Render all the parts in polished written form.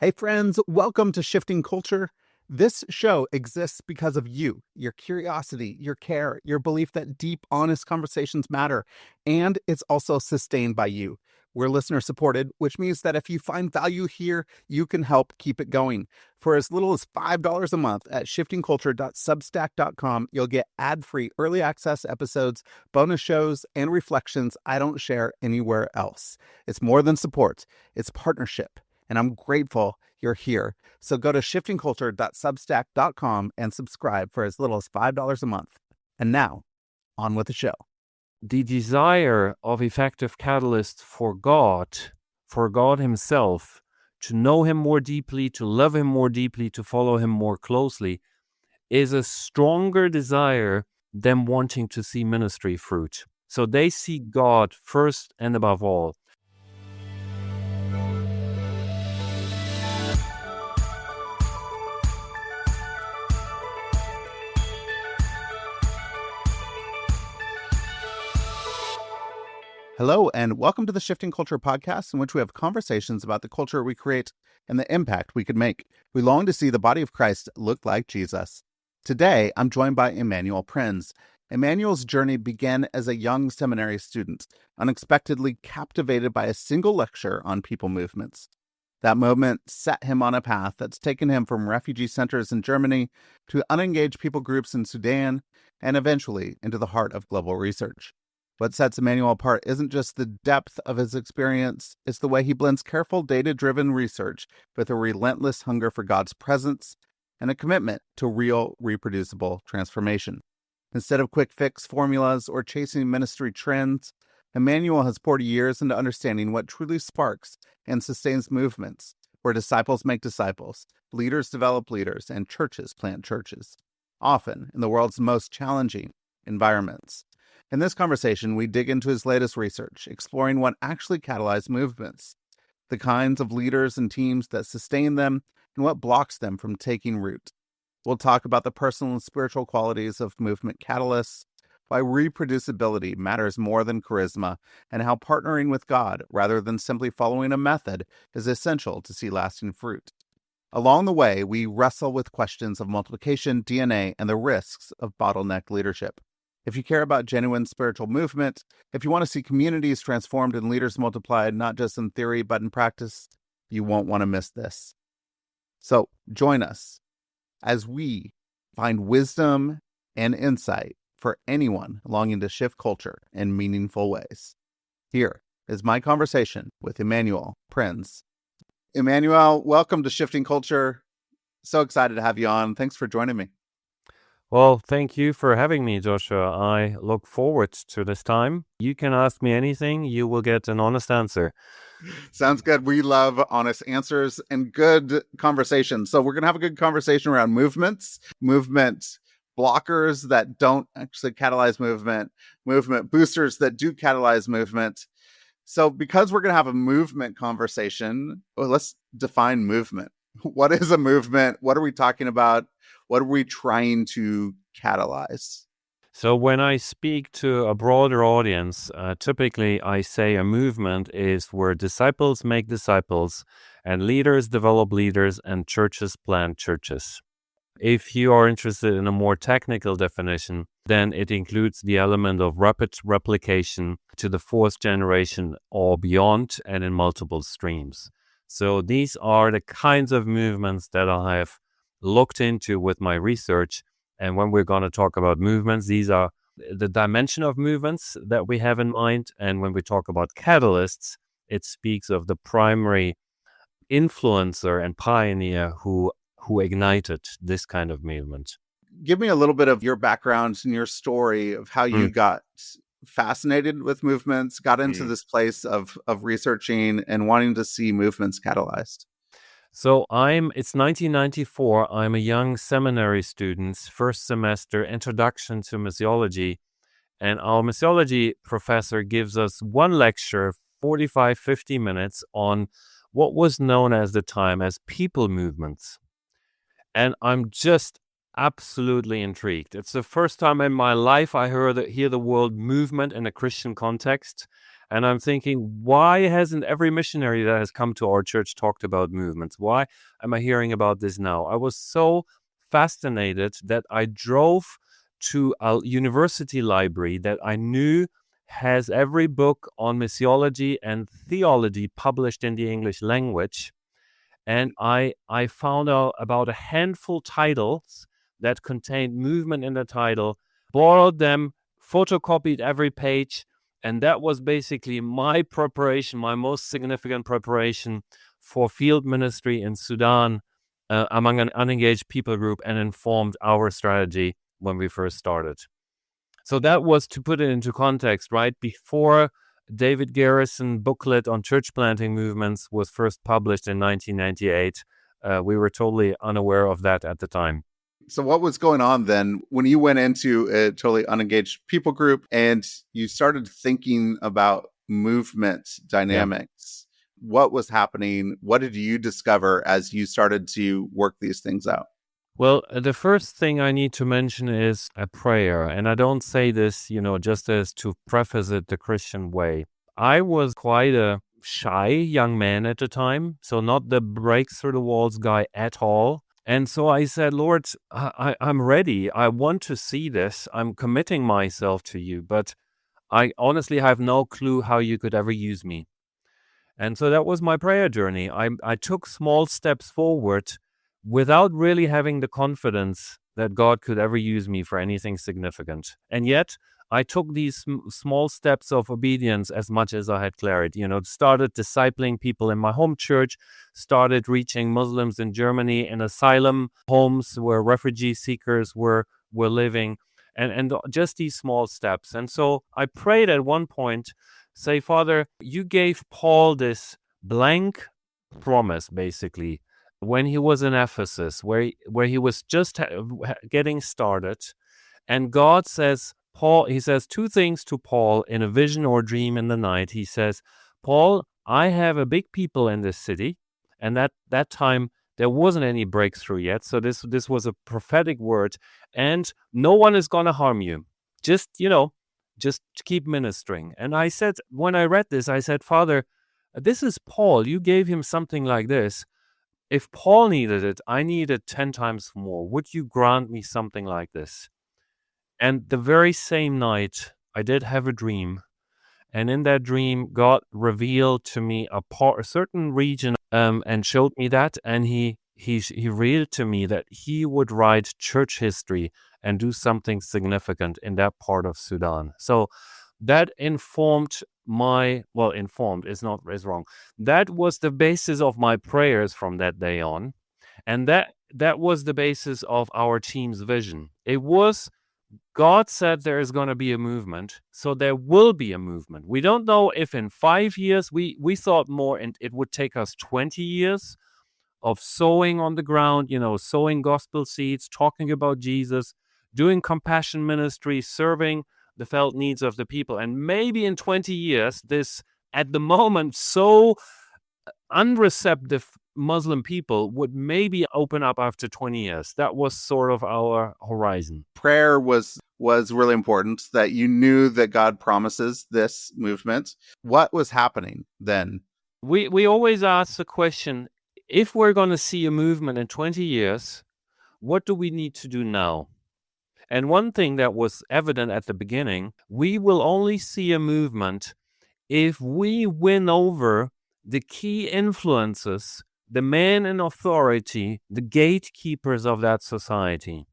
Hey friends, welcome to Shifting Culture. This show exists because of you, your curiosity, your care, your belief that deep, honest conversations matter, and it's also sustained by you. We're listener supported, which means that if you find value here, you can help keep it going. For as little as $5 a month at shiftingculture.substack.com, you'll get ad-free early access episodes, bonus shows, and reflections I don't share anywhere else. It's more than support, it's partnership. And I'm grateful you're here. So go to shiftingculture.substack.com and subscribe for as little as $5 a month. And now, on with the show. The desire of effective catalysts for God himself, to know him more deeply, to love him more deeply, to follow him more closely, is a stronger desire than wanting to see ministry fruit. So they see God first and above all. Hello, and welcome to the Shifting Culture podcast, in which we have conversations about the culture we create and the impact we could make. We long to see the body of Christ look like Jesus. Today, I'm joined by Emanuel Prinz. Emanuel's journey began as a young seminary student, unexpectedly captivated by a single lecture on people movements. That moment set him on a path that's taken him from refugee centers in Germany to unengaged people groups in Sudan, and eventually into the heart of global research. What sets Emanuel apart isn't just the depth of his experience, it's the way he blends careful, data-driven research with a relentless hunger for God's presence and a commitment to real, reproducible transformation. Instead of quick-fix formulas or chasing ministry trends, Emanuel has poured years into understanding what truly sparks and sustains movements, where disciples make disciples, leaders develop leaders, and churches plant churches, often in the world's most challenging environments. In this conversation, we dig into his latest research, exploring what actually catalyzes movements, the kinds of leaders and teams that sustain them, and what blocks them from taking root. We'll talk about the personal and spiritual qualities of movement catalysts, why reproducibility matters more than charisma, and how partnering with God, rather than simply following a method, is essential to see lasting fruit. Along the way, we wrestle with questions of multiplication, DNA, and the risks of bottleneck leadership. If you care about genuine spiritual movement, if you want to see communities transformed and leaders multiplied, not just in theory, but in practice, you won't want to miss this. So join us as we find wisdom and insight for anyone longing to shift culture in meaningful ways. Here is my conversation with Emanuel Prinz. Emanuel, welcome to Shifting Culture. So excited to have you on. Thanks for joining me. Well, thank you for having me, Joshua. I look forward to this time. You can ask me anything, you will get an honest answer. Sounds good. We love honest answers and good conversations. So we're going to have a good conversation around movement blockers that don't actually catalyze movement boosters that do catalyze movement. So because we're going to have a movement conversation, let's define movement. What is a movement? What are we talking about? What are we trying to catalyze? So when I speak to a broader audience, typically I say a movement is where disciples make disciples and leaders develop leaders and churches plant churches. If you are interested in a more technical definition, then it includes the element of rapid replication to the fourth generation or beyond and in multiple streams. So these are the kinds of movements that I have looked into with my research. And when we're going to talk about movements, these are the dimension of movements that we have in mind. And when we talk about catalysts, it speaks of the primary influencer and pioneer who ignited this kind of movement. Give me a little bit of your background and your story of how you got fascinated with movements, got into this place of researching and wanting to see movements catalyzed. So it's 1994. I'm a young seminary student, first semester, introduction to missiology. And our missiology professor gives us one lecture, 45, 50 minutes on what was known at the time as people movements. And I'm just absolutely intrigued. It's the first time in my life I hear the word movement in a Christian context. And I'm thinking, why hasn't every missionary that has come to our church talked about movements? Why am I hearing about this now? I was so fascinated that I drove to a university library that I knew has every book on missiology and theology published in the English language. And I found out about a handful titles that contained movement in the title, borrowed them, photocopied every page, and that was basically my preparation, my most significant preparation for field ministry in Sudan among an unengaged people group, and informed our strategy when we first started. So that was, to put it into context, right before David Garrison booklet on church planting movements was first published in 1998. We were totally unaware of that at the time. So what was going on then when you went into a totally unengaged people group and you started thinking about movement dynamics? Yeah. What was happening? What did you discover as you started to work these things out? Well, the first thing I need to mention is a prayer. And I don't say this, just as to preface it the Christian way. I was quite a shy young man at the time, so not the breaks through the walls guy at all. And so I said, Lord, I'm ready. I want to see this. I'm committing myself to you, but I honestly have no clue how you could ever use me. And so that was my prayer journey. I took small steps forward without really having the confidence that God could ever use me for anything significant. And yet, I took these small steps of obedience as much as I had clarity. Started discipling people in my home church, started reaching Muslims in Germany in asylum homes where refugee seekers were living, and just these small steps. And so I prayed at one point, say, Father, you gave Paul this blank promise, basically, when he was in Ephesus, where he was just getting started. And God says, he says two things to Paul in a vision or dream in the night. He says, Paul, I have a big people in this city. And that time, there wasn't any breakthrough yet. So this was a prophetic word. And no one is going to harm you. Just keep ministering. And I said, when I read this, I said, Father, this is Paul. You gave him something like this. If Paul needed it, I needed 10 times more. Would you grant me something like this? And the very same night, I did have a dream. And in that dream, God revealed to me a certain region and showed me that. And he revealed to me that he would write church history and do something significant in that part of Sudan. So that informed informed is wrong. That was the basis of my prayers from that day on. And that was the basis of our team's vision. It was, God said there is going to be a movement, so there will be a movement. We don't know if in 5 years, we thought more, and it would take us 20 years of sowing on the ground, sowing gospel seeds, talking about Jesus, doing compassion ministry, serving the felt needs of the people. And maybe in 20 years, this, at the moment, so unreceptive Muslim people would maybe open up after 20 years. That was sort of our horizon. Prayer was really important, that you knew that God promises this movement. What was happening then? We always ask the question, if we're going to see a movement in 20 years, what do we need to do now? And one thing that was evident at the beginning, we will only see a movement if we win over the key influences, the men in authority, the gatekeepers of that society.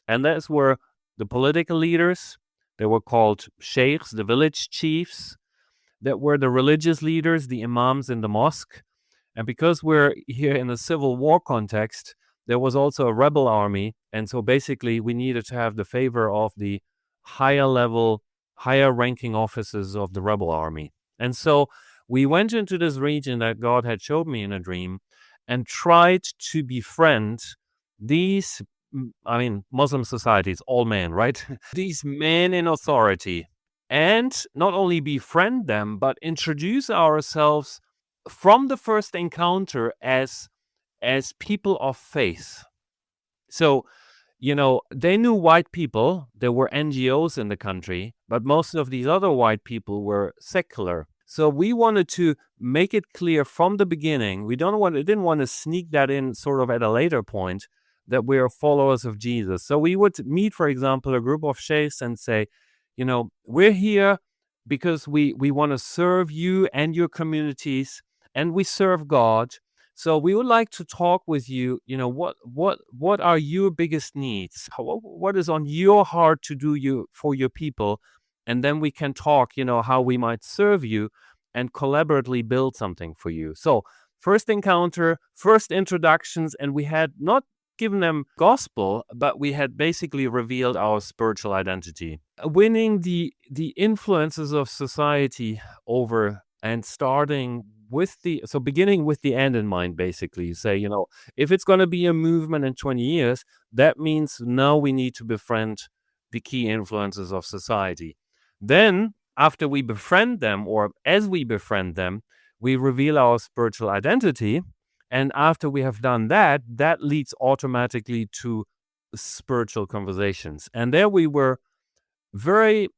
And that's where the political leaders, they were called sheikhs, the village chiefs, that were the religious leaders, the imams in the mosque. And because we're here in a civil war context, there was also a rebel army. And so basically we needed to have the favor of the higher ranking officers of the rebel army. And so we went into this region that God had showed me in a dream and tried to befriend these, Muslim societies, all men, right? These men in authority, and not only befriend them, but introduce ourselves from the first encounter as people of faith. So, they knew white people. There were NGOs in the country, but most of these other white people were secular. So we wanted to make it clear from the beginning. We didn't want to sneak that in sort of at a later point, that we are followers of Jesus. So we would meet, for example, a group of sheikhs and say, we're here because we want to serve you and your communities, and we serve God. So we would like to talk with you. What are your biggest needs? What is on your heart to do for your people? And then we can talk, how we might serve you and collaboratively build something for you. So first encounter, first introductions, and we had not given them gospel, but we had basically revealed our spiritual identity. Winning the influences of society over and beginning with the end in mind, basically. You say, if it's going to be a movement in 20 years, that means now we need to befriend the key influences of society. Then, after we befriend them, or as we befriend them, we reveal our spiritual identity. And after we have done that, that leads automatically to spiritual conversations. And there we were very,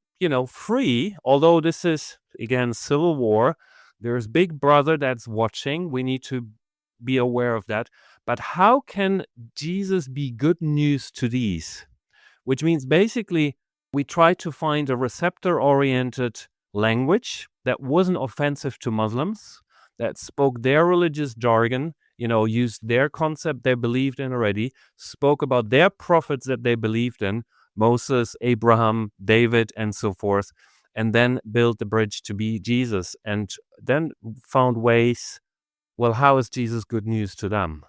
free, although this is, again, civil war. There's Big Brother that's watching. We need to be aware of that. But how can Jesus be good news to these? Which means basically we tried to find a receptor-oriented language that wasn't offensive to Muslims, that spoke their religious jargon, used their concept they believed in already, spoke about their prophets that they believed in, Moses, Abraham, David, and so forth, and then built the bridge to be Jesus, and then found ways, well, how is Jesus good news to them?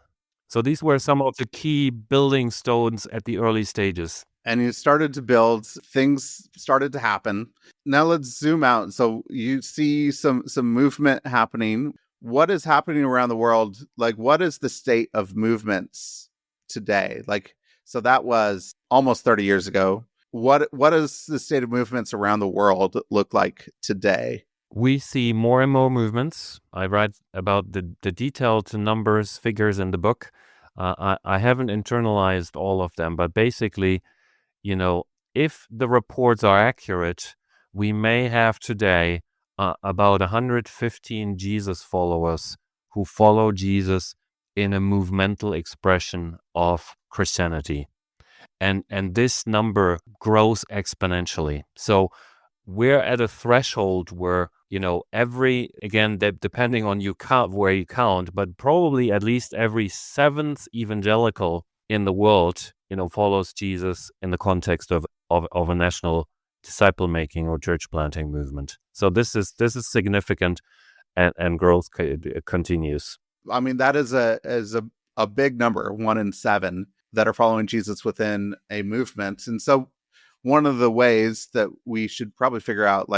So these were some of the key building stones at the early stages. And you started to build, things started to happen. Now let's zoom out. So you see some movement happening. What is happening around the world? Like, what is the state of movements today? So that was almost 30 years ago. What does the state of movements around the world look like today? We see more and more movements. I write about the detailed numbers, figures in the book. I haven't internalized all of them, but basically, if the reports are accurate, we may have today about 115 Jesus followers who follow Jesus in a movemental expression of Christianity. And this number grows exponentially. So we're at a threshold where, depending on where you count, but probably at least every seventh evangelical in the world, follows Jesus in the context of a national disciple making or church planting movement. So this is significant, and growth continues. I mean, that is a big number, 1 in 7 that are following Jesus within a movement. And so one of the ways that we should probably figure out,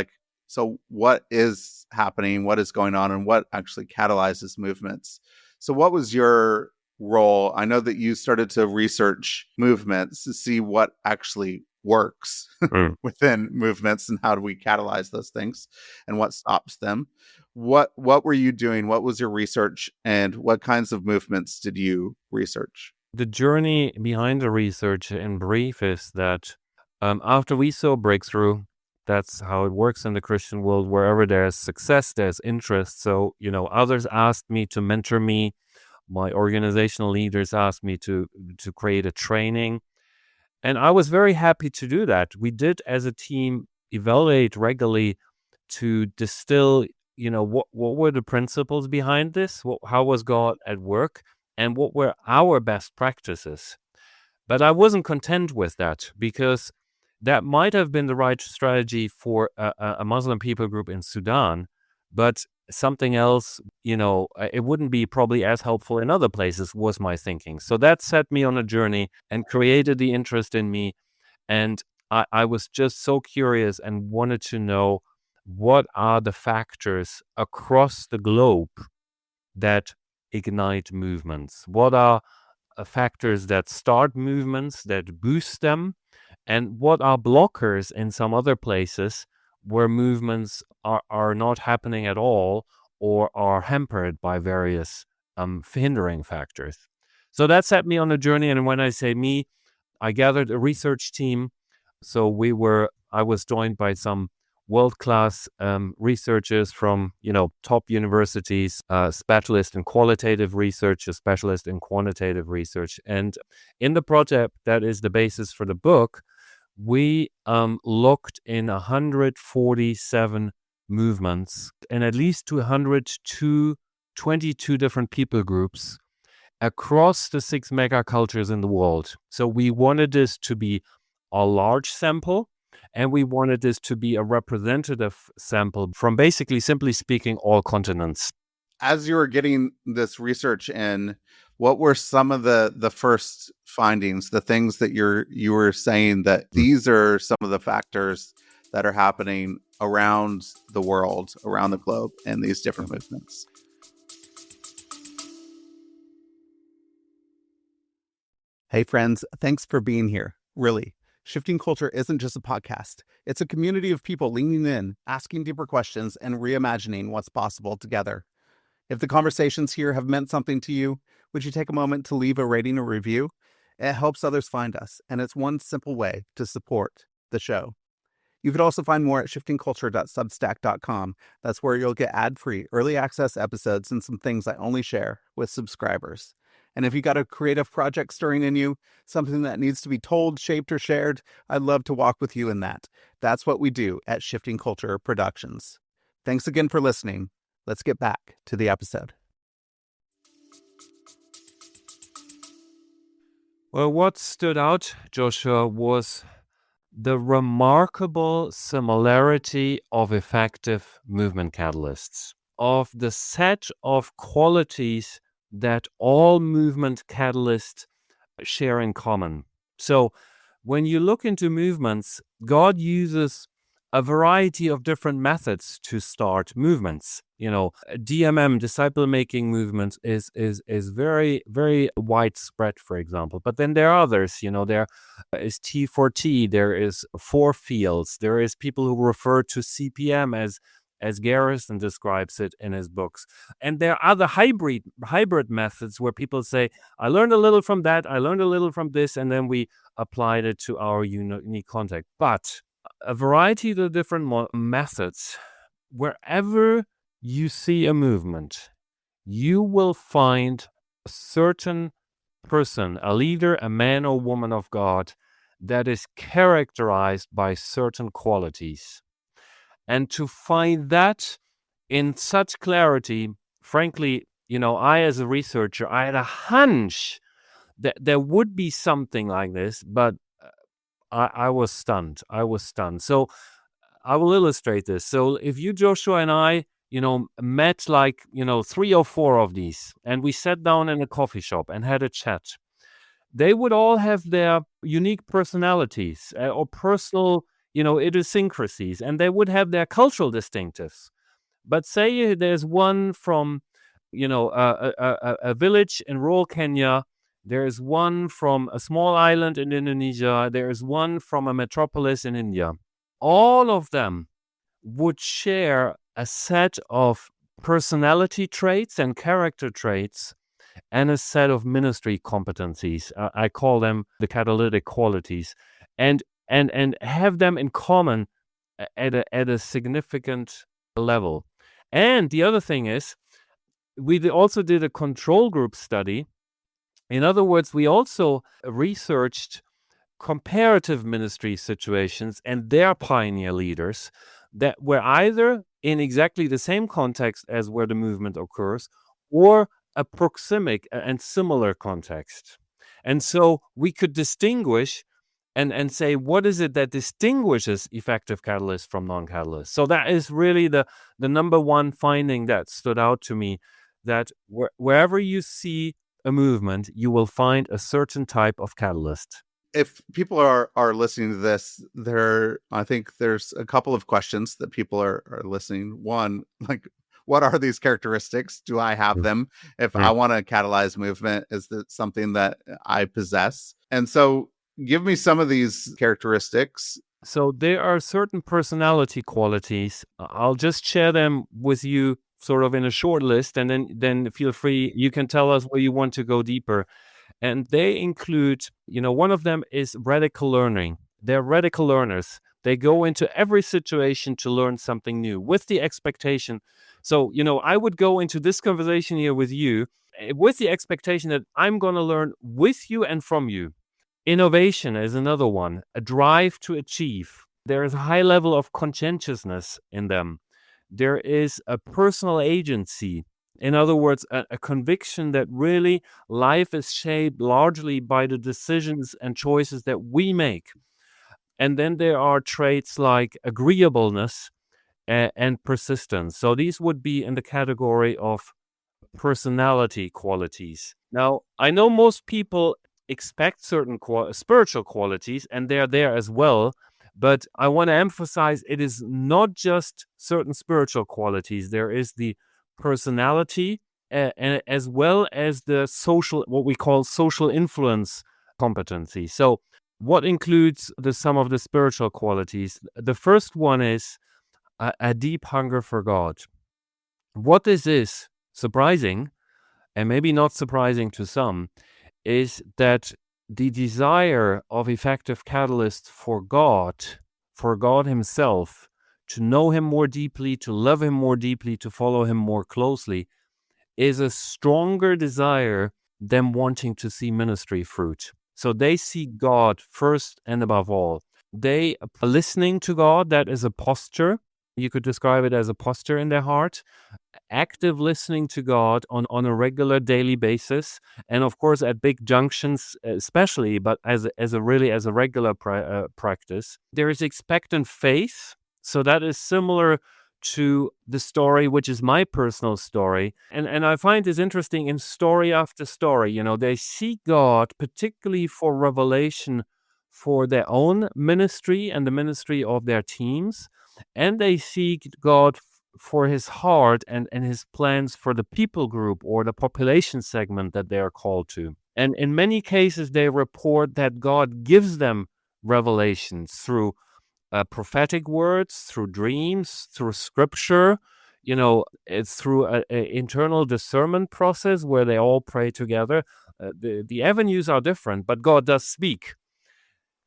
so what is happening, what is going on, and what actually catalyzes movements. So what was your role? I know that you started to research movements to see what actually works within movements and how do we catalyze those things and what stops them. What were you doing? What was your research, and what kinds of movements did you research? The journey behind the research in brief is that after we saw breakthrough, that's how it works in the Christian world. Wherever there's success, there's interest. So, others asked me to mentor me. My organizational leaders asked me to create a training. And I was very happy to do that. We did, as a team, evaluate regularly to distill, what were the principles behind this? How was God at work? And what were our best practices? But I wasn't content with that, because that might have been the right strategy for a Muslim people group in Sudan, but something else, it wouldn't be probably as helpful in other places, was my thinking. So that set me on a journey and created the interest in me. And I was just so curious and wanted to know, what are the factors across the globe that ignite movements? What are factors that start movements, that boost them? And what are blockers in some other places where movements are not happening at all, or are hampered by various hindering factors? So that set me on a journey. And when I say me, I gathered a research team. So I was joined by some world-class researchers from, top universities, specialist in qualitative research, a specialist in quantitative research. And in the project that is the basis for the book, we looked in 147 movements and at least 22 different people groups across the 6 mega cultures in the world. So we wanted this to be a large sample, and we wanted this to be a representative sample from basically, simply speaking, all continents. As you were getting this research in, what were some of the first findings, the things that you were saying that these are some of the factors that are happening around the world, around the globe, in these different movements? Hey friends, thanks for being here. Really, Shifting Culture isn't just a podcast. It's a community of people leaning in, asking deeper questions, and reimagining what's possible together. If the conversations here have meant something to you, would you take a moment to leave a rating or review? It helps others find us, and it's one simple way to support the show. You could also find more at shiftingculture.substack.com. That's where you'll get ad-free, early access episodes and some things I only share with subscribers. And if you got a creative project stirring in you, something that needs to be told, shaped, or shared, I'd love to walk with you in that. That's what we do at Shifting Culture Productions. Thanks again for listening. Let's get back to the episode. Well, what stood out, Joshua, was the remarkable similarity of effective movement catalysts, of the set of qualities that all movement catalysts share in common. So when you look into movements, God uses a variety of different methods to start movements. DMM, disciple-making movements, is very, very widespread, for example. But then there are others. There is T4T, there is 4 fields, there is people who refer to CPM as Garrison describes it in his books. And there are other hybrid methods where people say, I learned a little from that, I learned a little from this, and then we applied it to our unique context. But a variety of the different methods, wherever you see a movement, you will find a certain person, a leader, a man or woman of God, that is characterized by certain qualities. And to find that in such clarity, frankly, I as a researcher, I had a hunch that there would be something like this, but I was stunned. So I will illustrate this. So if you, Joshua, and I, met 3 or 4 of these, and we sat down in a coffee shop and had a chat, they would all have their unique personalities or personal idiosyncrasies, and they would have their cultural distinctives. But say there's one from, a village in rural Kenya, there's one from a small island in Indonesia, there's one from a metropolis in India. All of them would share a set of personality traits and character traits and a set of ministry competencies. I call them the catalytic qualities. And have them in common at a significant level. And the other thing is, we also did a control group study. In other words, we also researched comparative ministry situations and their pioneer leaders that were either in exactly the same context as where the movement occurs, or a proximic and similar context. And so we could distinguish and say, what is it that distinguishes effective catalysts from non-catalysts? So that is really the number one finding that stood out to me, that wherever you see a movement, you will find a certain type of catalyst. If people are listening to this, I think there's a couple of questions that people are listening. One, what are these characteristics? Do I have them? If I want to catalyze movement, is that something that I possess? And so give me some of these characteristics. So there are certain personality qualities. I'll just share them with you sort of in a short list, and then feel free. You can tell us where you want to go deeper. And they include, one of them is radical learning. They're radical learners. They go into every situation to learn something new with the expectation. So, I would go into this conversation here with you with the expectation that I'm going to learn with you and from you. Innovation is another one, a drive to achieve. There is a high level of conscientiousness in them. There is a personal agency. In other words, a conviction that really life is shaped largely by the decisions and choices that we make. And then there are traits like agreeableness and persistence. So these would be in the category of personality qualities. Now, I know most people expect certain spiritual qualities, and they're there as well. But I want to emphasize it is not just certain spiritual qualities. There is the personality as well as the social, what we call social influence competency. So what includes some of the spiritual qualities? The first one is a deep hunger for God. What this is, surprising, and maybe not surprising to some, is that the desire of effective catalysts for God himself, to know him more deeply, to love him more deeply, to follow him more closely, is a stronger desire than wanting to see ministry fruit. So they see God first and above all. They are listening to God. That is a posture. You could describe it as a posture in their heart. Active listening to God on a regular daily basis, and of course at big junctions especially, but as a regular practice. There is expectant faith. So that is similar to the story, which is my personal story. And I find this interesting in story after story. They seek God, particularly for revelation for their own ministry and the ministry of their teams. And they seek God for his heart and his plans for the people group or the population segment that they are called to. And in many cases, they report that God gives them revelations through prophetic words, through dreams, through scripture. It's through an internal discernment process where they all pray together. The avenues are different, but God does speak.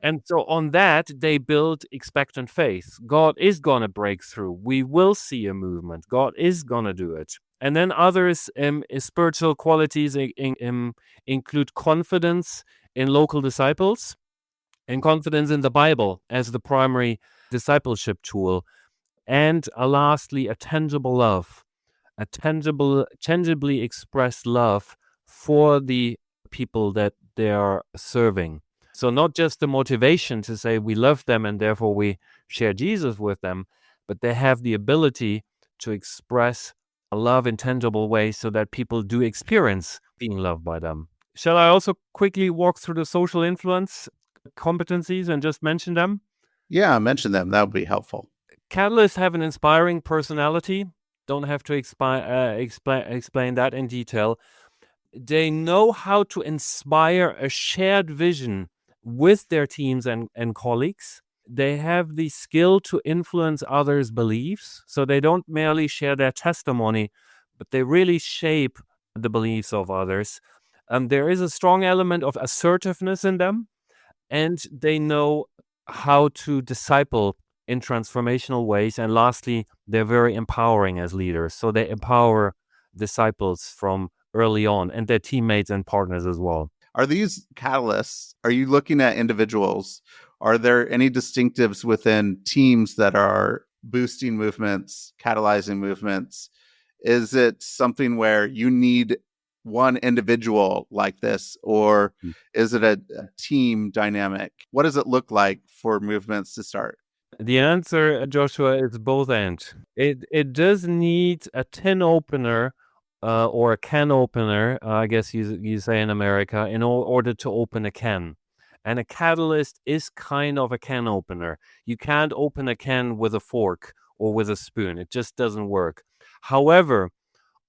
And so on that, they build expectant faith. God is going to break through. We will see a movement. God is going to do it. And then others, spiritual qualities include confidence in local disciples and confidence in the Bible as the primary discipleship tool. And lastly, a tangible love, tangibly expressed love for the people that they are serving. So not just the motivation to say we love them and therefore we share Jesus with them, but they have the ability to express a love in tangible ways so that people do experience being loved by them. Shall I also quickly walk through the social influence competencies and just mention them? Yeah, mention them. That would be helpful. Catalysts have an inspiring personality. Don't have to explain that in detail. They know how to inspire a shared vision with their teams and colleagues. They have the skill to influence others' beliefs. So they don't merely share their testimony, but they really shape the beliefs of others. There is a strong element of assertiveness in them, and they know how to disciple in transformational ways. And lastly, they're very empowering as leaders. So they empower disciples from early on and their teammates and partners as well. Are these catalysts, are you looking at individuals? Are there any distinctives within teams that are boosting movements, catalyzing movements? Is it something where you need one individual like this, or is it a team dynamic? What does it look like for movements to start? The answer, Joshua, is both ends. It does need a tin opener or a can opener, I guess you say in America, in order to open a can. And a catalyst is kind of a can opener. You can't open a can with a fork or with a spoon. It just doesn't work. However,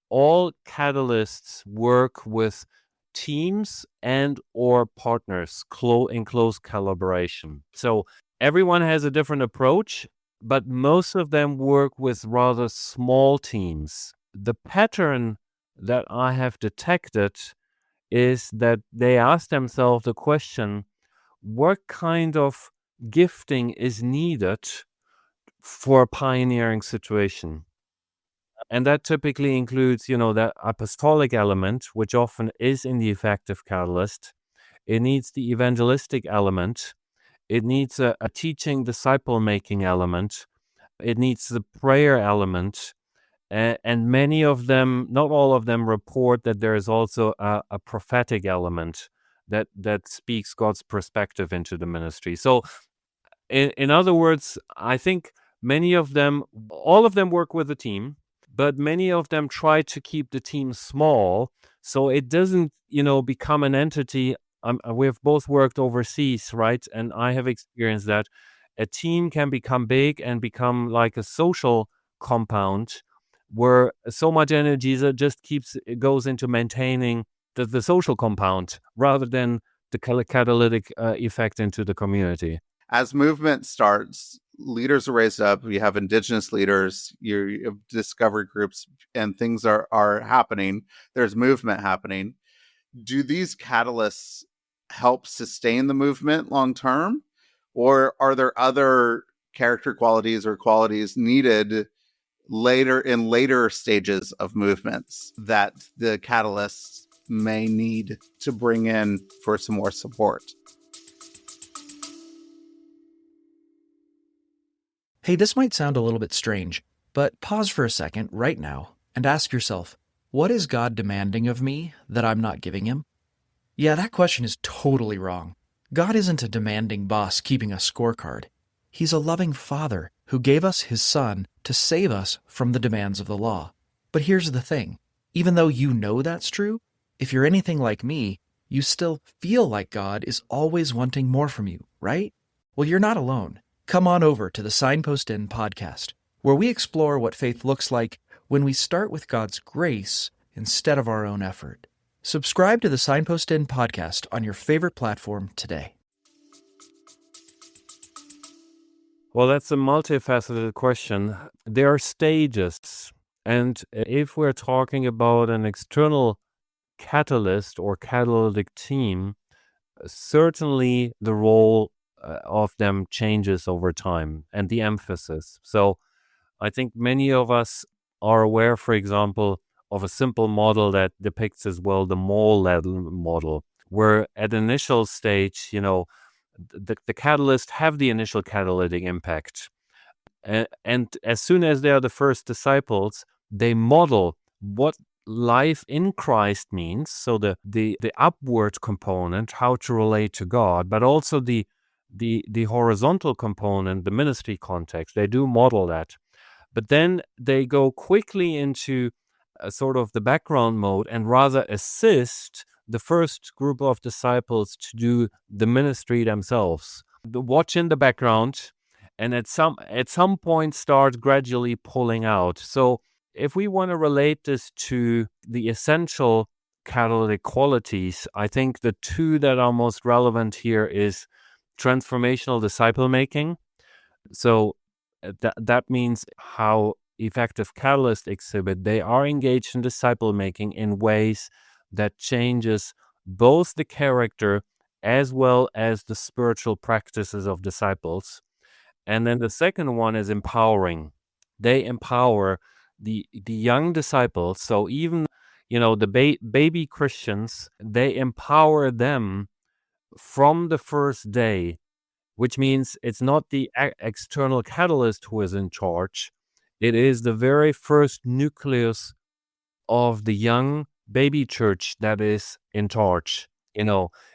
all catalysts work with teams and or partners in close collaboration. So everyone has a different approach, but most of them work with rather small teams. The pattern that I have detected is that they ask themselves the question, what kind of gifting is needed for a pioneering situation. And that typically includes, that apostolic element, which often is in the effective catalyst. It needs the evangelistic element. It needs a teaching disciple-making element. It needs the prayer element. And many of them, not all of them, report that there is also a prophetic element that speaks God's perspective into the ministry. So in other words, I think all of them work with a team, but many of them try to keep the team small so it doesn't, become an entity. We've both worked overseas, right? And I have experienced that a team can become big and become like a social compound where so much energy it goes into maintaining the social compound rather than the catalytic effect into the community. As movement starts, leaders are raised up. You have indigenous leaders, you have discovery groups, and things are happening. There's movement happening. Do these catalysts help sustain the movement long term? Or are there other character qualities or qualities needed later stages of movements that the catalysts may need to bring in for some more support? Hey, this might sound a little bit strange, but pause for a second right now and ask yourself, what is God demanding of me that I'm not giving him? Yeah, that question is totally wrong. God isn't a demanding boss keeping a scorecard. He's a loving Father who gave us his Son to save us from the demands of the law. But here's the thing. Even though you know that's true, if you're anything like me, you still feel like God is always wanting more from you, right? Well, you're not alone. Come on over to the Signpost Inn podcast, where we explore what faith looks like when we start with God's grace instead of our own effort. Subscribe to the Signpost Inn podcast on your favorite platform today. Well, that's a multifaceted question. There are stages. And if we're talking about an external catalyst or catalytic team, certainly the role of them changes over time and the emphasis. So I think many of us are aware, for example, of a simple model that depicts as well the mole model, where at initial stage, the catalysts have the initial catalytic impact. And as soon as they are the first disciples, they model what life in Christ means. So the upward component, how to relate to God, but also the horizontal component, the ministry context, they do model that. But then they go quickly into a sort of the background mode and rather assist the first group of disciples to do the ministry themselves. Watch in the background and at some point start gradually pulling out. So if we want to relate this to the essential catalytic qualities, I think the two that are most relevant here is transformational disciple making. So that means how effective catalysts exhibit. They are engaged in disciple making in ways that changes both the character as well as the spiritual practices of disciples. And then the second one is empowering. They empower the young disciples. So even the baby Christians, they empower them from the first day, which means it's not the external catalyst who is in charge. It is the very first nucleus of the young baby church that is in charge.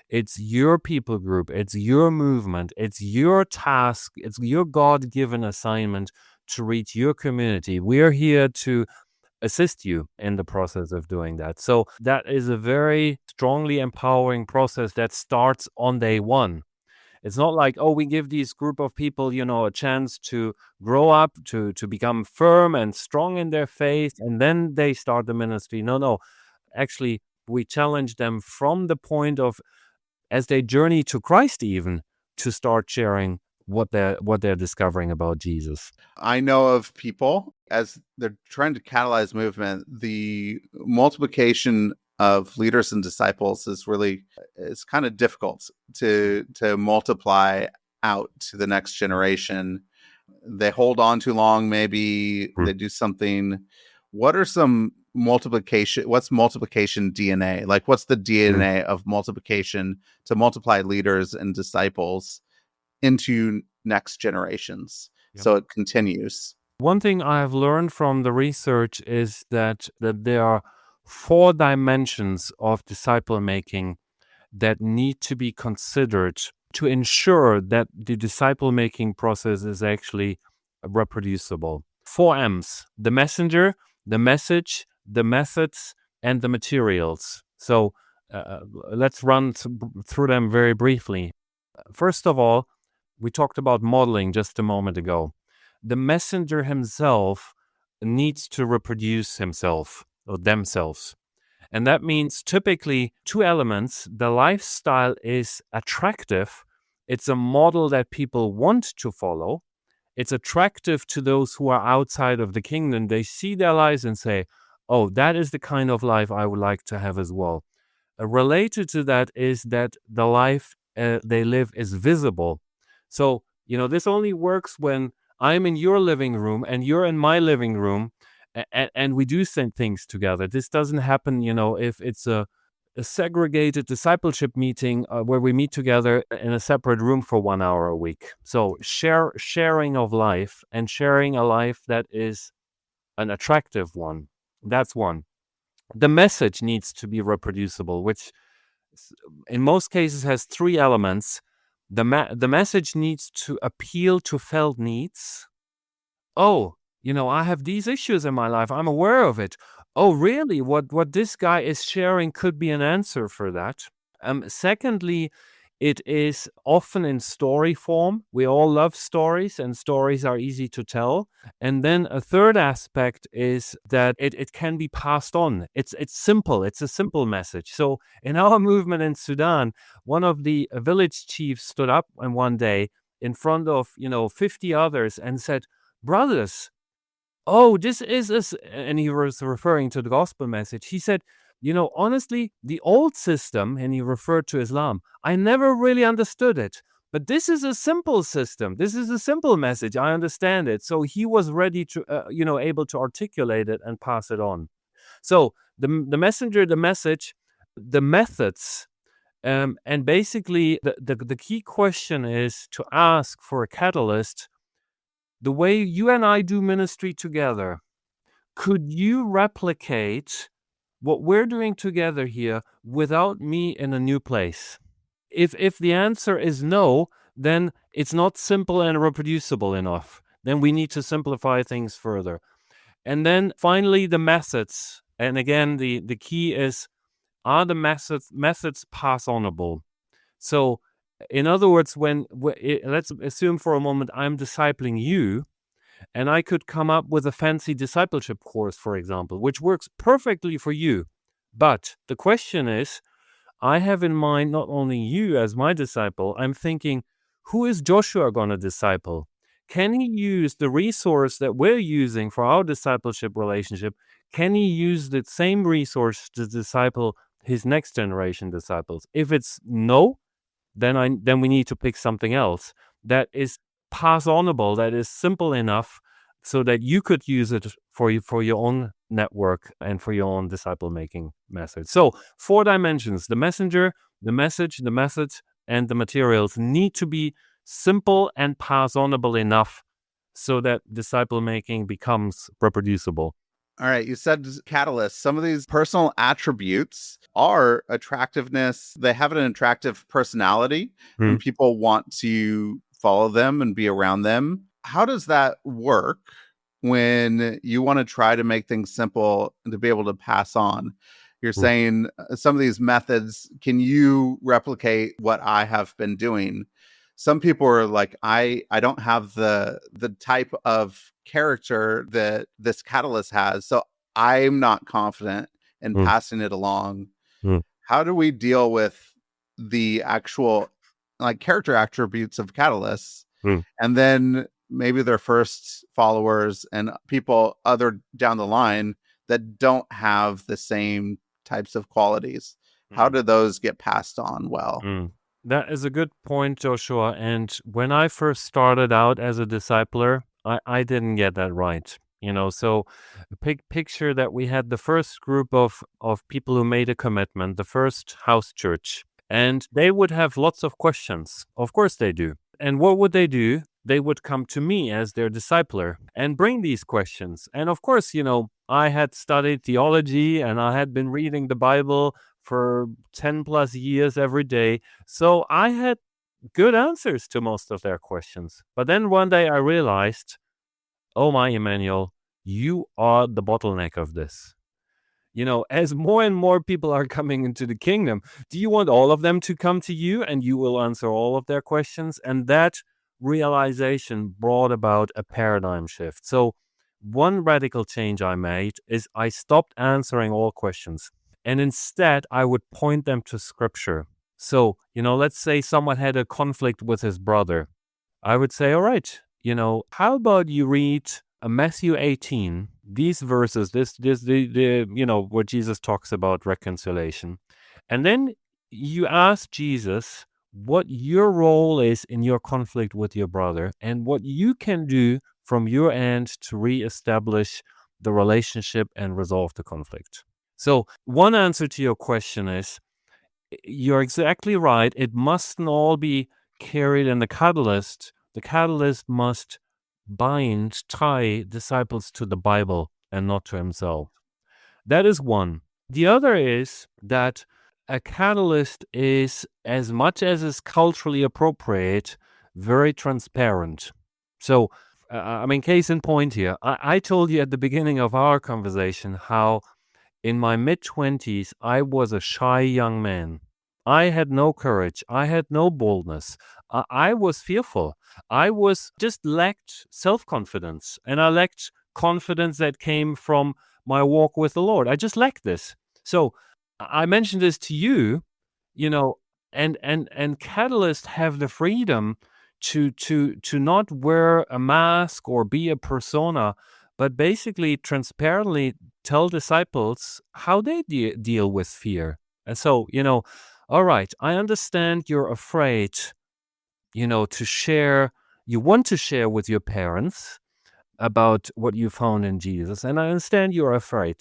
It's your people group, it's your movement, it's your task, it's your God-given assignment to reach your community. We're here to assist you in the process of doing that. So that is a very strongly empowering process that starts on day one. It's not like, we give these group of people, a chance to grow up, to become firm and strong in their faith, and then they start the ministry. No. Actually, we challenge them from the point of, as they journey to Christ even, to start sharing what they're discovering about Jesus. I know of people, as they're trying to catalyze movement, the multiplication of leaders and disciples is kind of difficult to multiply out to the next generation, they hold on too long, maybe they do something. What are some what's multiplication DNA? Like, what's the DNA of multiplication to multiply leaders and disciples into next generations? Yep. So it continues. One thing I have learned from the research is that there are 4 dimensions of disciple making that need to be considered to ensure that the disciple making process is actually reproducible. 4 M's: the messenger, the message, the methods, and the materials. So let's run through them very briefly. First of all, we talked about modeling just a moment ago. The messenger himself needs to reproduce himself or themselves. And that means typically 2 elements. The lifestyle is attractive. It's a model that people want to follow. It's attractive to those who are outside of the kingdom. They see their lives and say, oh, that is the kind of life I would like to have as well. Related to that is that the life they live is visible. So, this only works when I'm in your living room and you're in my living room, and we do things together. This doesn't happen, if it's a segregated discipleship meeting where we meet together in a separate room for 1 hour a week. So sharing of life, and sharing a life that is an attractive one. That's one. The message needs to be reproducible, which in most cases has 3 elements. The message needs to appeal to felt needs. Oh, I have these issues in my life. I'm aware of it. Oh, really? What this guy is sharing could be an answer for that. Secondly, it is often in story form. We all love stories, and stories are easy to tell. And then a third aspect is that it can be passed on. It's simple. It's a simple message. So in our movement in Sudan, one of the village chiefs stood up one day in front of 50 others and said, brothers, oh, this is, and he was referring to the gospel message. He said, honestly, the old system, and he referred to Islam, I never really understood it. But this is a simple system. This is a simple message. I understand it. So he was ready to, able to articulate it and pass it on. So the messenger, the message, the methods, and basically the key question is to ask for a catalyst. The way you and I do ministry together, could you replicate what we're doing together here without me in a new place? If the answer is no, then it's not simple and reproducible enough. Then we need to simplify things further. And then finally, the methods. And again, the key is, are the methods pass-onable? So in other words, let's assume for a moment I'm discipling you, and I could come up with a fancy discipleship course, for example, which works perfectly for you. But the question is, I have in mind not only you as my disciple, I'm thinking, who is Joshua going to disciple? Can he use the resource that we're using for our discipleship relationship? Can he use the same resource to disciple his next generation disciples? If it's no, then we need to pick something else that is pass-onable, that is simple enough so that you could use it for your own network and for your own disciple-making method. So 4 dimensions: the messenger, the message, the methods, and the materials need to be simple and pass-onable enough so that disciple-making becomes reproducible. All right, you said catalyst. Some of these personal attributes are attractiveness. They have an attractive personality, and people want to follow them and be around them. How does that work when you want to try to make things simple and to be able to pass on? You're saying some of these methods, can you replicate what I have been doing? Some people are like, I don't have the type of character that this catalyst has, so I'm not confident in passing it along. How do we deal with the actual character attributes of catalysts, and then maybe their first followers and people other down the line that don't have the same types of qualities? How do those get passed on well? That is a good point, Joshua. And when I first started out as a discipler, I didn't get that right. So picture that we had the first group of people who made a commitment, the first house church, and they would have lots of questions. Of course they do. And what would they do? They would come to me as their discipler and bring these questions. And of course, I had studied theology and I had been reading the Bible for 10 plus years every day. So I had good answers to most of their questions. But then one day I realized, oh my, Emanuel, you are the bottleneck of this. As more and more people are coming into the kingdom, do you want all of them to come to you and you will answer all of their questions? And that realization brought about a paradigm shift. So one radical change I made is I stopped answering all questions. And instead, I would point them to scripture. So, let's say someone had a conflict with his brother. I would say, all right, how about you read Matthew 18, these verses, where Jesus talks about reconciliation. And then you ask Jesus what your role is in your conflict with your brother and what you can do from your end to reestablish the relationship and resolve the conflict. So one answer to your question is, you're exactly right. It mustn't all be carried in the catalyst. The catalyst must tie disciples to the Bible and not to himself. That is one. The other is that a catalyst is, as much as is culturally appropriate, very transparent. So, case in point here, I told you at the beginning of our conversation how in my mid-20s, I was a shy young man. I had no courage. I had no boldness. I was fearful. I just lacked self-confidence, and I lacked confidence that came from my walk with the Lord. I just lacked this. So I mentioned this to you, and catalysts have the freedom to not wear a mask or be a persona, but basically transparently tell disciples how they deal with fear. And so, all right, I understand you're afraid, to share, you want to share with your parents about what you found in Jesus. And I understand you're afraid.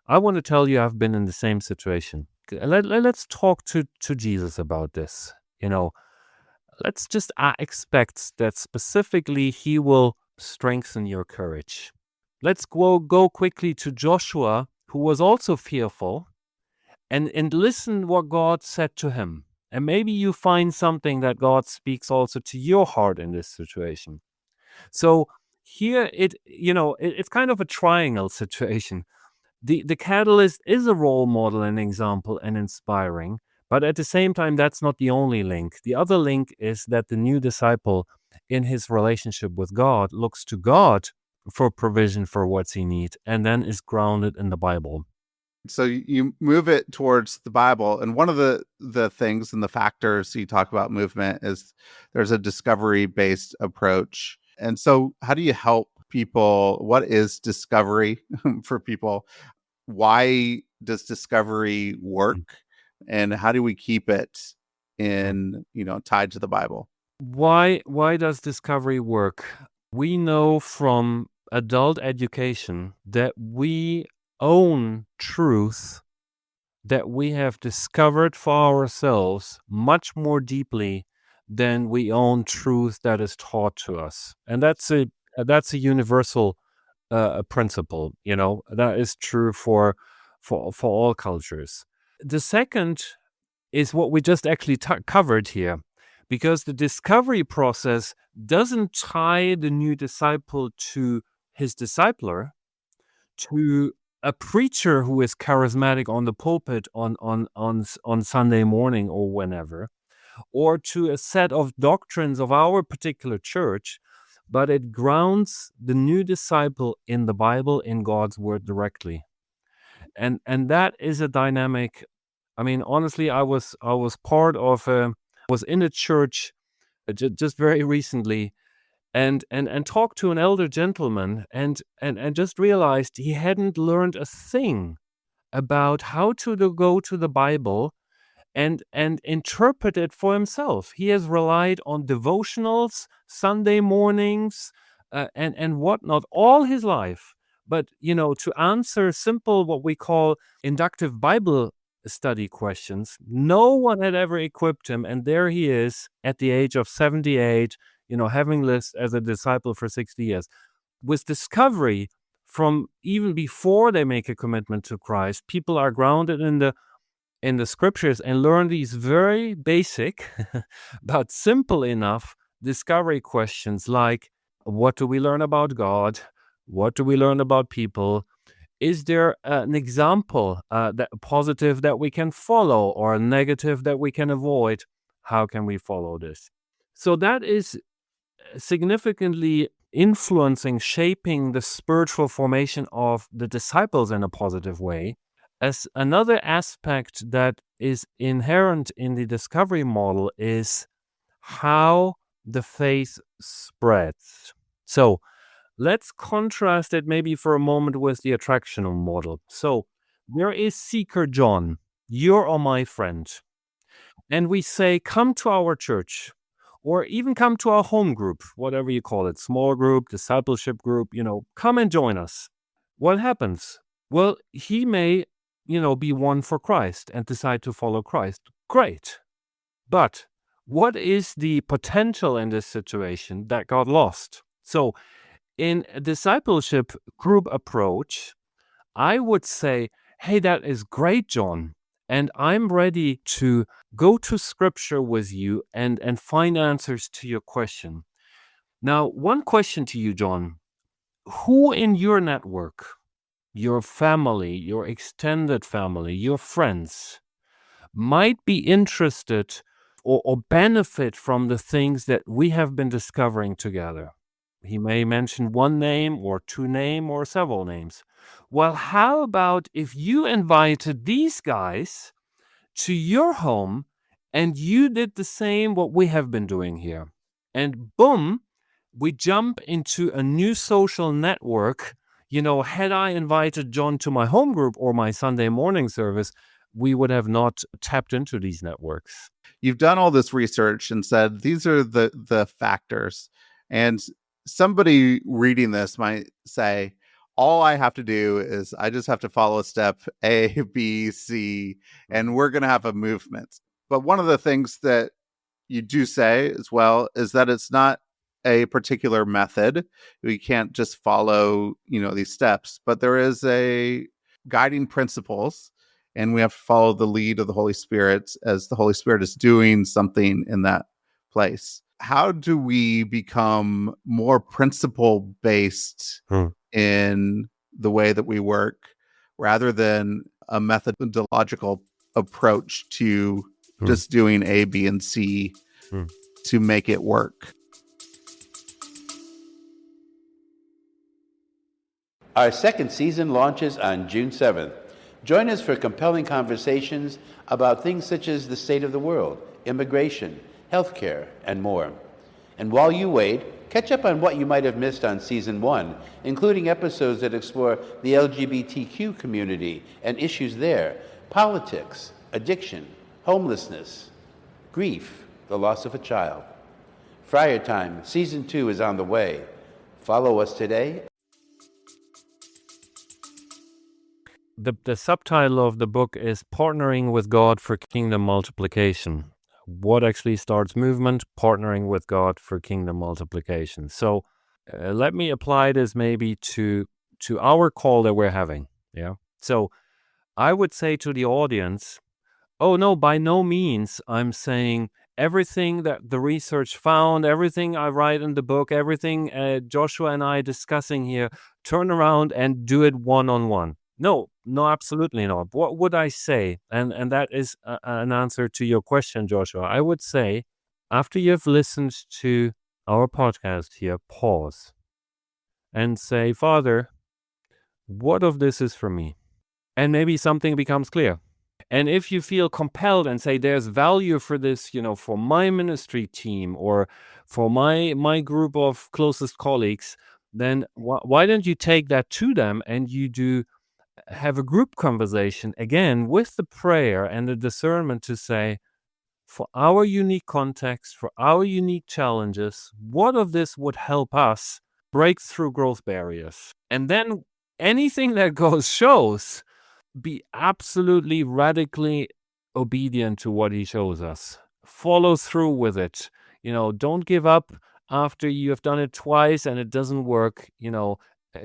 I want to tell you I've been in the same situation. Let's talk to Jesus about this. Let's just expect that specifically he will strengthen your courage. Let's go quickly to Joshua, who was also fearful, and listen what God said to him. And maybe you find something that God speaks also to your heart in this situation. So here it's kind of a triangle situation. The catalyst is a role model, an example, and inspiring, but at the same time, that's not the only link. The other link is that the new disciple in his relationship with God looks to God for provision for what he needs, and then is grounded in the Bible. So you move it towards the Bible, and one of the things and the factors you talk about movement is there's a discovery-based approach. And so how do you help people? What is discovery for people? Why does discovery work? And how do we keep it in, tied to the Bible? Why does discovery work? We know from adult education that we own truth that we have discovered for ourselves much more deeply than we own truth that is taught to us. And that's a universal principle, that is true for all cultures. The second is what we just actually covered here, because the discovery process doesn't tie the new disciple to his discipler, to a preacher who is charismatic on the pulpit on Sunday morning or whenever, or to a set of doctrines of our particular church, but it grounds the new disciple in the Bible, in God's word directly. And that is a dynamic. Honestly, I was in a church just very recently, and talked to an elder gentleman, and just realized he hadn't learned a thing about how to go to the Bible and interpret it for himself. He has relied on devotionals, Sunday mornings, and whatnot all his life. But, to answer simple, what we call inductive Bible study questions, no one had ever equipped him. And there he is at the age of 78, having lived as a disciple for 60 years. With discovery from even before they make a commitment to Christ, people are grounded in the scriptures and learn these very basic but simple enough discovery questions like, what do we learn about God? What do we learn about people? Is there an example that positive that we can follow or a negative that we can avoid? How can we follow this? So that is significantly influencing, shaping the spiritual formation of the disciples in a positive way. As another aspect that is inherent in the discovery model is how the faith spreads. So let's contrast it maybe for a moment with the attractional model. So there is Seeker John, you're my friend. And we say, come to our church, or even come to our home group, whatever you call it, small group, discipleship group, come and join us. What happens? Well, he may, be won for Christ and decide to follow Christ. Great. But what is the potential in this situation that got lost? So in a discipleship group approach, I would say, hey, that is great, John. And I'm ready to go to scripture with you and find answers to your question. Now, one question to you, John. Who in your network, your family, your extended family, your friends, might be interested or benefit from the things that we have been discovering together? He may mention one name or two names or several names. Well, how about if you invited these guys to your home and you did the same what we have been doing here? And boom, we jump into a new social network. Had I invited John to my home group or my Sunday morning service, we would have not tapped into these networks. You've done all this research and said these are the factors. And somebody reading this might say, all I have to do is I just have to follow step A, B, C, and we're going to have a movement. But one of the things that you do say as well is that it's not a particular method. We can't just follow, these steps, but there is a guiding principles, and we have to follow the lead of the Holy Spirit as the Holy Spirit is doing something in that place. How do we become more principle-based in the way that we work rather than a methodological approach to just doing A, B, and C to make it work? Our second season launches on June 7th. Join us for compelling conversations about things such as the state of the world, immigration, healthcare, and more. And while you wait, catch up on what you might have missed on Season 1, including episodes that explore the LGBTQ community and issues there, politics, addiction, homelessness, grief, the loss of a child. Friar Time, Season 2 is on the way. Follow us today. The subtitle of the book is Partnering with God for Kingdom Multiplication. What actually starts movement? Partnering with God for Kingdom Multiplication. So let me apply this maybe to our call that we're having. Yeah. So I would say to the audience, oh no, by no means I'm saying everything that the research found, everything I write in the book, everything Joshua and I discussing here, turn around and do it one-on-one. No, absolutely not. What would I say? And that is an answer to your question, Joshua. I would say, after you've listened to our podcast here, pause and say, Father, what of this is for me? And maybe something becomes clear. And if you feel compelled and say there's value for this, for my ministry team or for my group of closest colleagues, then why don't you take that to them and you do have a group conversation, again, with the prayer and the discernment to say, for our unique context, for our unique challenges, what of this would help us break through growth barriers? And then anything that shows, be absolutely radically obedient to what he shows us. Follow through with it. Don't give up after you have done it twice and it doesn't work.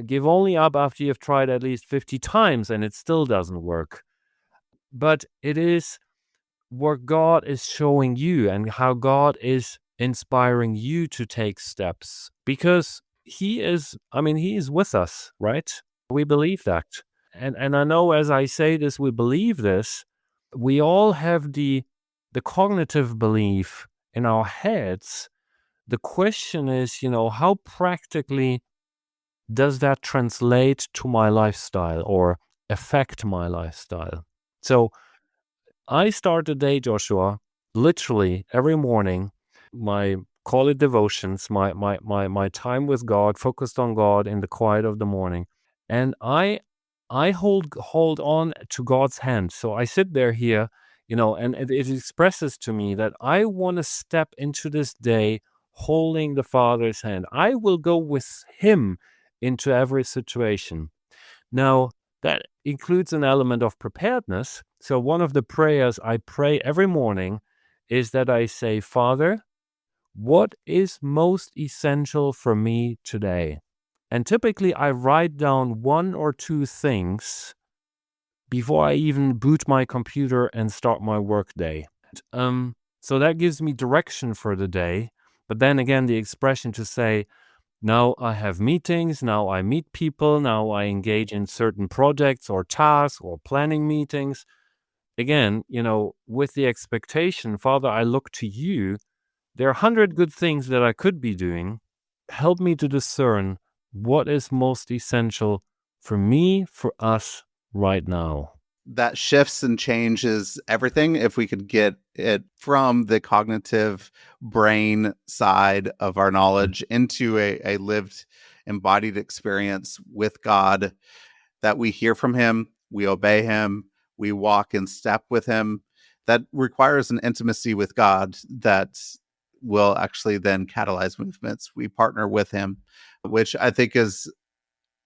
Give only up after you've tried at least 50 times and it still doesn't work. But it is what God is showing you and how God is inspiring you to take steps, because he is with us, right? We believe that. And I know as I say this, we believe this, we all have the cognitive belief in our heads. The question is, how practically does that translate to my lifestyle or affect my lifestyle? So I start the day, Joshua, literally every morning, my call it devotions, my time with God, focused on God in the quiet of the morning. And I hold on to God's hand. So I sit there here, and it expresses to me that I want to step into this day holding the Father's hand. I will go with him into every situation. Now, that includes an element of preparedness. So one of the prayers I pray every morning is that I say, Father, what is most essential for me today? And typically I write down one or two things before I even boot my computer and start my work day. So that gives me direction for the day. But then again, the expression to say, now I have meetings, now I meet people, now I engage in certain projects or tasks or planning meetings. Again, with the expectation, Father, I look to you. There are 100 good things that I could be doing. Help me to discern what is most essential for me, for us right now. That shifts and changes everything if we could get it from the cognitive brain side of our knowledge into a lived, embodied experience with God, that we hear from him, we obey him, we walk in step with him. That requires an intimacy with God that will actually then catalyze movements. We partner with him, which I think is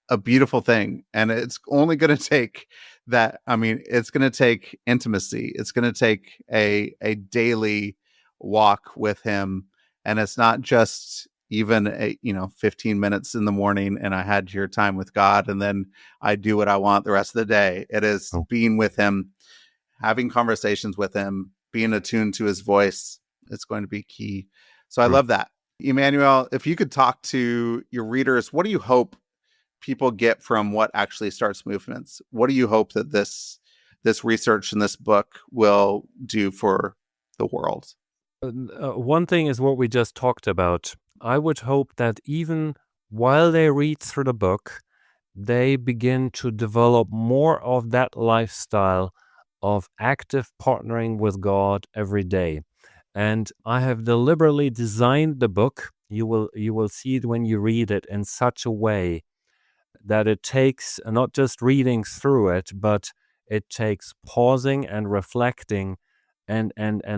a beautiful thing. And it's only going to take that. It's going to take intimacy. It's going to take a daily walk with him. And it's not just even 15 minutes in the morning and I had your time with God and then I do what I want the rest of the day. It is being with him, having conversations with him, being attuned to his voice. It's going to be key. So I love that. Emanuel, if you could talk to your readers, what do you hope people get from what actually starts movements? What do you hope that this research in this book will do for the world? One thing is what we just talked about. I would hope that even while they read through the book, they begin to develop more of that lifestyle of active partnering with God every day. And I have deliberately designed the book. You will see it when you read it in such a way that it takes not just reading through it, but it takes pausing and reflecting and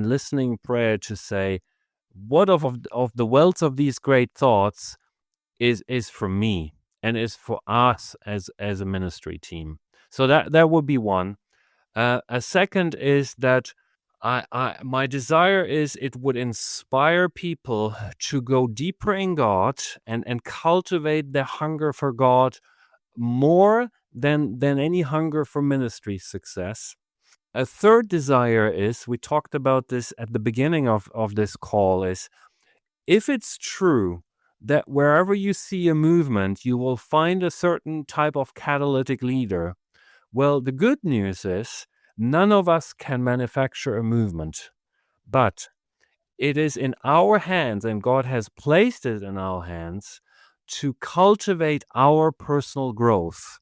listening prayer to say, what of the wealth of these great thoughts is for me and is for us as a ministry team. So that would be one. A second is that my desire is it would inspire people to go deeper in God and cultivate their hunger for God more than any hunger for ministry success. A third desire is, we talked about this at the beginning of this call, is if it's true that wherever you see a movement, you will find a certain type of catalytic leader. Well, the good news is none of us can manufacture a movement, but it is in our hands, and God has placed it in our hands to cultivate our personal growth.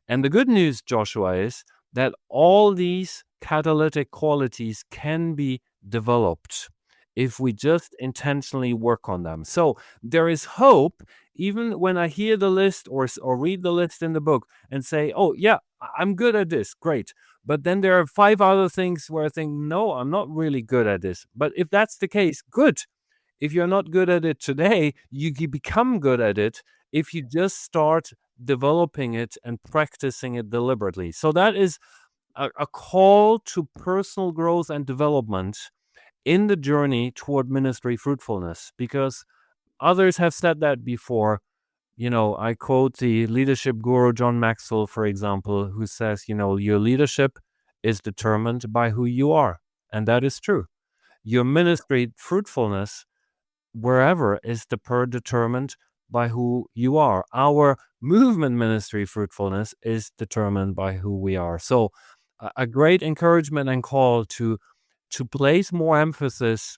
And the good news, Joshua, is that all these catalytic qualities can be developed if we just intentionally work on them. So there is hope even when I hear the list or read the list in the book and say, oh, yeah, I'm good at this, great. But then there are 5 other things where I think, no, I'm not really good at this. But if that's the case, good. If you're not good at it today, you become good at it if you just start developing it and practicing it deliberately. So that is a call to personal growth and development in the journey toward ministry fruitfulness, because others have said that before. I quote the leadership guru John Maxwell, for example, who says, your leadership is determined by who you are. And that is true. Your ministry fruitfulness, wherever, is determined by who you are. Our movement ministry fruitfulness is determined by who we are. So a great encouragement and call to place more emphasis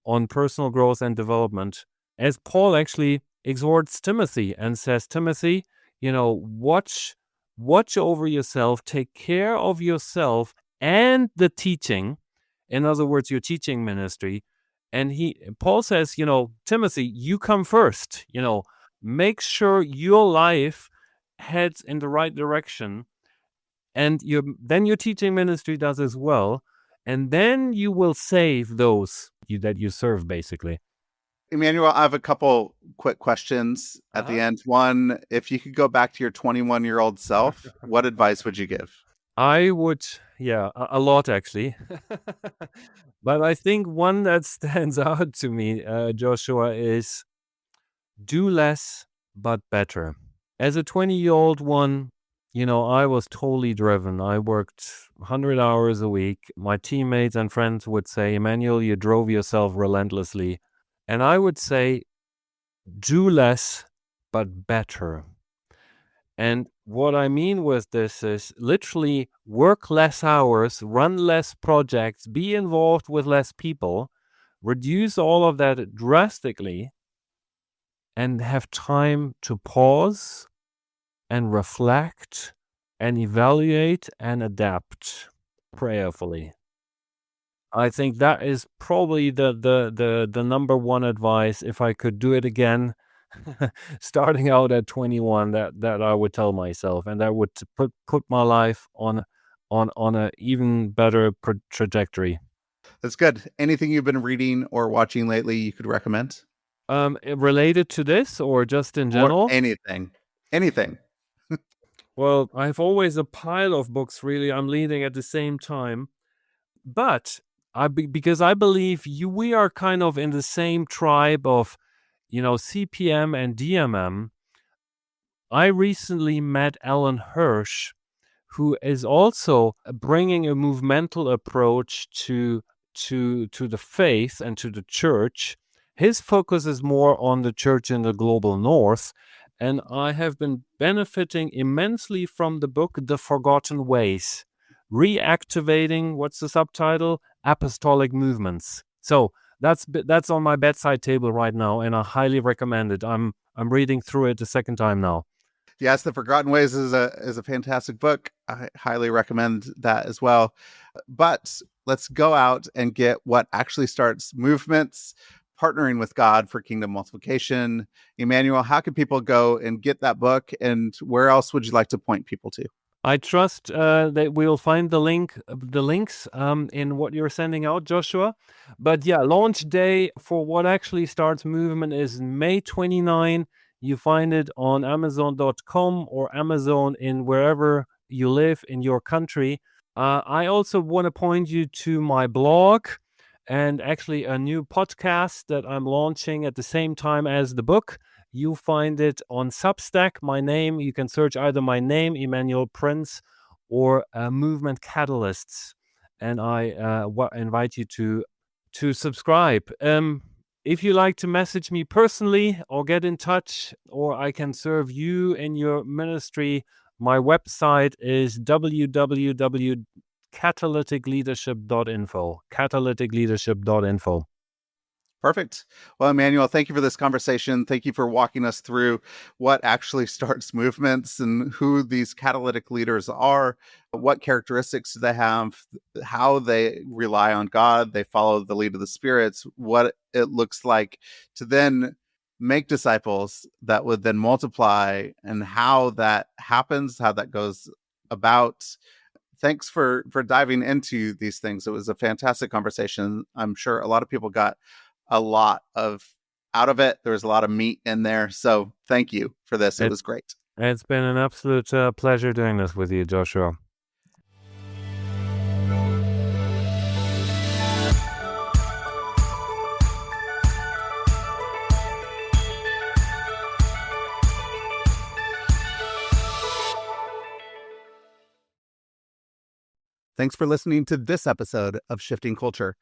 on personal growth and development, as Paul actually exhorts Timothy and says, Timothy, watch over yourself, take care of yourself and the teaching. In other words, your teaching ministry. And Paul says, Timothy, you come first. Make sure your life heads in the right direction, and then your teaching ministry does as well. And then you will save those that you serve, basically. Emanuel, I have a couple quick questions at the end. One, if you could go back to your 21-year-old self, what advice would you give? I would, a lot actually. But I think one that stands out to me, Joshua, is do less but better. As a 20-year-old one, I was totally driven. I worked 100 hours a week. My teammates and friends would say, Emanuel, you drove yourself relentlessly. And I would say, do less, but better. And what I mean with this is literally work less hours, run less projects, be involved with less people, reduce all of that drastically, and have time to pause and reflect and evaluate and adapt prayerfully. I think that is probably the number one advice, if I could do it again, starting out at 21, that I would tell myself, and that would put my life on a even better trajectory. That's good. Anything you've been reading or watching lately you could recommend? Related to this or just in general? Or anything. Well, I have always a pile of books, really, I'm reading at the same time. But because I believe we are kind of in the same tribe of, CPM and DMM. I recently met Alan Hirsch, who is also bringing a movemental approach to the faith and to the church. His focus is more on the church in the global north, and I have been benefiting immensely from the book The Forgotten Ways, reactivating, what's the subtitle? Apostolic Movements. So that's on my bedside table right now, and I highly recommend it. I'm reading through it the second time now. Yes, The Forgotten Ways is a fantastic book. I highly recommend that as well. But let's go out and get what actually starts movements, partnering with God for kingdom multiplication. Emanuel, how can people go and get that book, and where else would you like to point people to? I trust that we'll find the links in what you're sending out, Joshua. But yeah, launch day for what actually starts movement is May 29. You find it on Amazon.com or Amazon in wherever you live in your country. I also want to point you to my blog and actually a new podcast that I'm launching at the same time as the book. You find it on Substack. My name, you can search either my name, Emanuel Prinz, or Movement Catalysts. And I invite you to subscribe. If you like to message me personally or get in touch, or I can serve you in your ministry, my website is www.catalyticleadership.info. catalyticleadership.info. Perfect. Well, Emanuel, thank you for this conversation. Thank you for walking us through what actually starts movements and who these catalytic leaders are, what characteristics do they have, how they rely on God, they follow the lead of the spirits, what it looks like to then make disciples that would then multiply, and how that happens, how that goes about. Thanks for diving into these things. It was a fantastic conversation. I'm sure a lot of people got a lot out of it. There was a lot of meat in there. So thank you for this. It was great. It's been an absolute pleasure doing this with you, Joshua. Thanks for listening to this episode of Shifting Culture.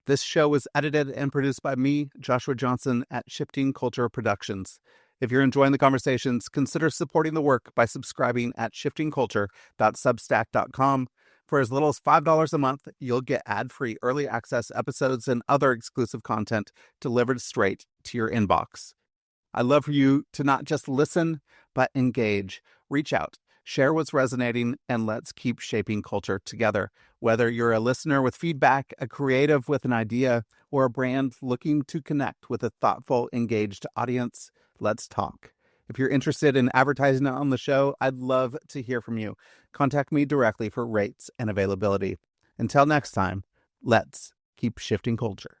This show was edited and produced by me, Joshua Johnson, at Shifting Culture Productions. If you're enjoying the conversations, consider supporting the work by subscribing at shiftingculture.substack.com. For as little as $5 a month, you'll get ad-free early access episodes and other exclusive content delivered straight to your inbox. I'd love for you to not just listen, but engage. Reach out. Share what's resonating, and let's keep shaping culture together. Whether you're a listener with feedback, a creative with an idea, or a brand looking to connect with a thoughtful, engaged audience, let's talk. If you're interested in advertising on the show, I'd love to hear from you. Contact me directly for rates and availability. Until next time, let's keep shifting culture.